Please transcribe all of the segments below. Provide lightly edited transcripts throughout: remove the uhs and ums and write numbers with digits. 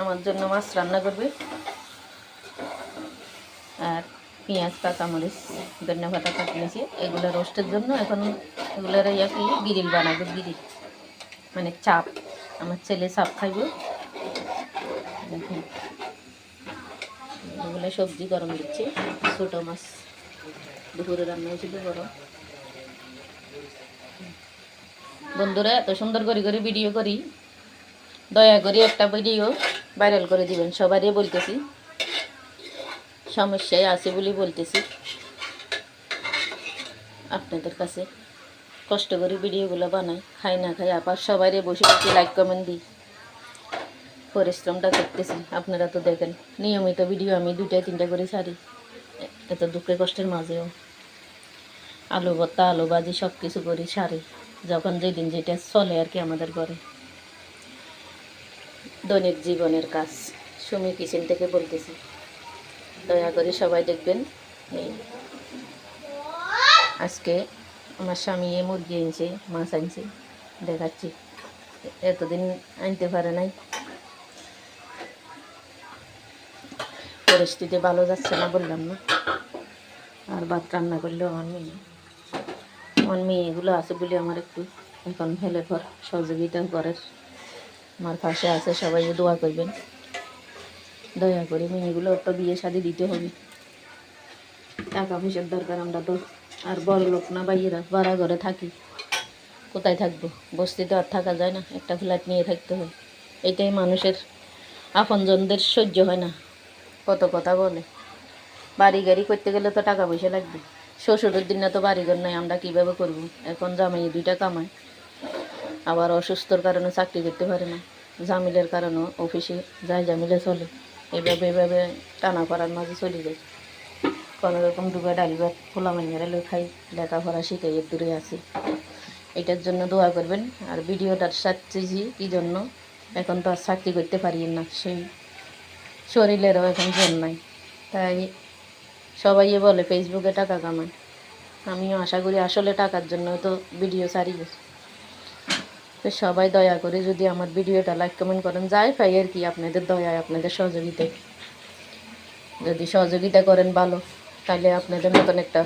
আমার জন্য মাছ রান্না করবে আর পেঁয়াজ কাঁচামরিচ ধনিয়া পাতা কাটে নিয়েছি এগুলো রোস্টের জন্য। এখন এগুলোর কি গিরিল বানাবো, গিরিল মানে চাপ। আমার ছেলে চাপ খাইব। দেখুন এগুলো সবজি গরম দিচ্ছি, ছোটো মাছ দুপুরে রান্না হয়েছিল গরম। বন্ধুরা এত সুন্দর করে ভিডিও করি, দয়া করে একটা ভিডিও ভাইরাল করে দিবেন। সবারই বলতেছি, সমস্যায় আছে বলে বলতেছি আপনাদের কাছে। কষ্ট করে ভিডিওগুলো বানাই, খাই না খাই আবার সবাই বসে বসে লাইক কমেন্ট দিই, পরিশ্রমটা করতেছি। আপনারা তো দেখেন নিয়মিত ভিডিও আমি 2-3টা করে ছাড়ি, এত দুঃখে কষ্টের মাঝেও আলু ভর্তা আলু ভাজি সব কিছু করি সারি, যখন যেদিন যেটা চলে আর কি আমাদের ঘরে দৈনিক জীবনের কাজ। সুমি কিচেন থেকে বলতেছি, দয়া করে সবাই দেখবেন। এই আজকে আমার স্বামী মুরগি আনছে, মাছ আনছে, দেখাচ্ছি। এতদিন আনতে পারে নাই, পরিস্থিতি ভালো যাচ্ছে না বললাম না। আর ভাত রান্না করলেও আমার মেয়েগুলো আছে বলে আমার একটু এখন হেলে পর সহযোগিতা করার আমার পাশে আছে। সবাই দোয়া করবেন, দয়া করে মেয়েগুলো একটা বিয়ে শাদি দিতে হবে। টাকা পয়সার দরকার, আমরা তো আর বড় লোক না, বাইরেরা ভাড়া ঘরে থাকি, কোথায় থাকবো? বস্তিতে আর থাকা যায় না, একটা ফ্ল্যাট নিয়ে থাকতে হয়। এটাই মানুষের আপনজনদের সহ্য হয় না, কত কথা বলে। বাড়ি গাড়ি করতে গেলে তো টাকা পয়সা লাগবে। শ্বশুরের দিনে তো বাড়িঘর নাই, আমরা কীভাবে করব? এখন জামাই 2টা কামায়, আবার অসুস্থর কারণে চাকরি করতে পারে না, জামিলের কারণেও অফিসে যায়, জামিলে চলে। এভাবে টানা পড়ার মাঝে চলে যায়। কোনোরকম ডুবে ডাল ভাত খোলা মাইয়ারা লোক খাই, লেখাপড়া শিখাই দূরে আছি। এটার জন্য দোয়া করবেন। আর ভিডিওটার সাথে কী জন্য, এখন তো আর চাকরি করতে পারি না, সেই শরীরেরও এখন জোর নাই। তাই সবাই বলে ফেসবুকে টাকা কামায়, আমিও আশা করি আসলে টাকার জন্য তো ভিডিও ছাড়ি। তো সবাই দয়া করে যদি আমার ভিডিওটা লাইক কমেন্ট করেন, যাই পাই আর কি আপনাদের দয়ায়, আপনাদের সহযোগিতায় যদি সহযোগিতা করেন ভালো, তাহলে আপনাদের মতন একটা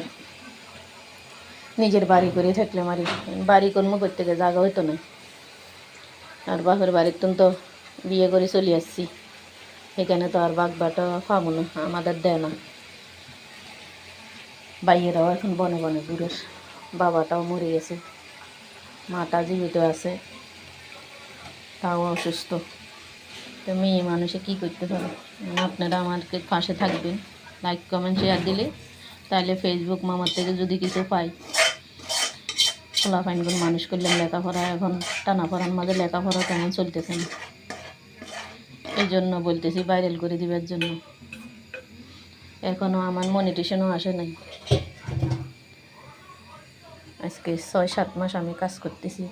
নিজের বাড়ি করে থাকলে বাড়ি কর্ম করতে গিয়ে জায়গা হইতো না। আর বাপের বাড়ির তো বিয়ে করে চলে আসছি, এখানে তো আর বাগবাটা পাবো না, আমাদের দেয় না। বাইয়েরাও এখন বনে বনে দূরের, বাবাটাও মরে গেছে, মাটা জীবিত আছে, তাও অসুস্থ। তো মেয়ে মানুষে কী করতে পারে? আপনারা আমাকে পাশে থাকবেন, লাইক কমেন্ট শেয়ার দিলে, তাহলে ফেসবুক মামার থেকে যদি কিছু পাই, খোলা ফাইনগুলো মানুষ করলেন। লেখাপড়া এখন টানা পড়ার মাঝে লেখাপড়া তেমন চলতেছে না, এই জন্য বলতেছি ভাইরাল করে দিবার জন্য। এখনও আমার মনিটেশনও আসে নাই। আজকে 6-7 মাস আমি কাজ করতেছি,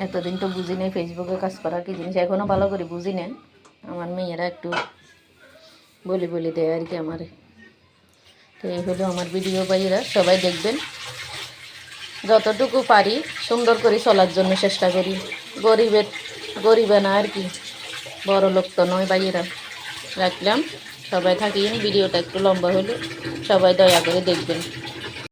এতদিন তো বুঝি নেই ফেসবুকে কাজ করা কী জিনিস, এখনও ভালো করে বুঝি নেন। আমার মেয়েরা একটু বলে দেয় আর কি আমারে। তো এই হলো আমার ভিডিও, ভাইয়েরা সবাই দেখবেন। যতটুকু পারি সুন্দর করে চলার জন্য চেষ্টা করি, গরিবে না আর কি, বড় লোক তো নয়। ভাইয়েরা রাখলাম, সবাই থাকিন। ভিডিওটা একটু লম্বা হলো, সবাই দয়া করে দেখবেন।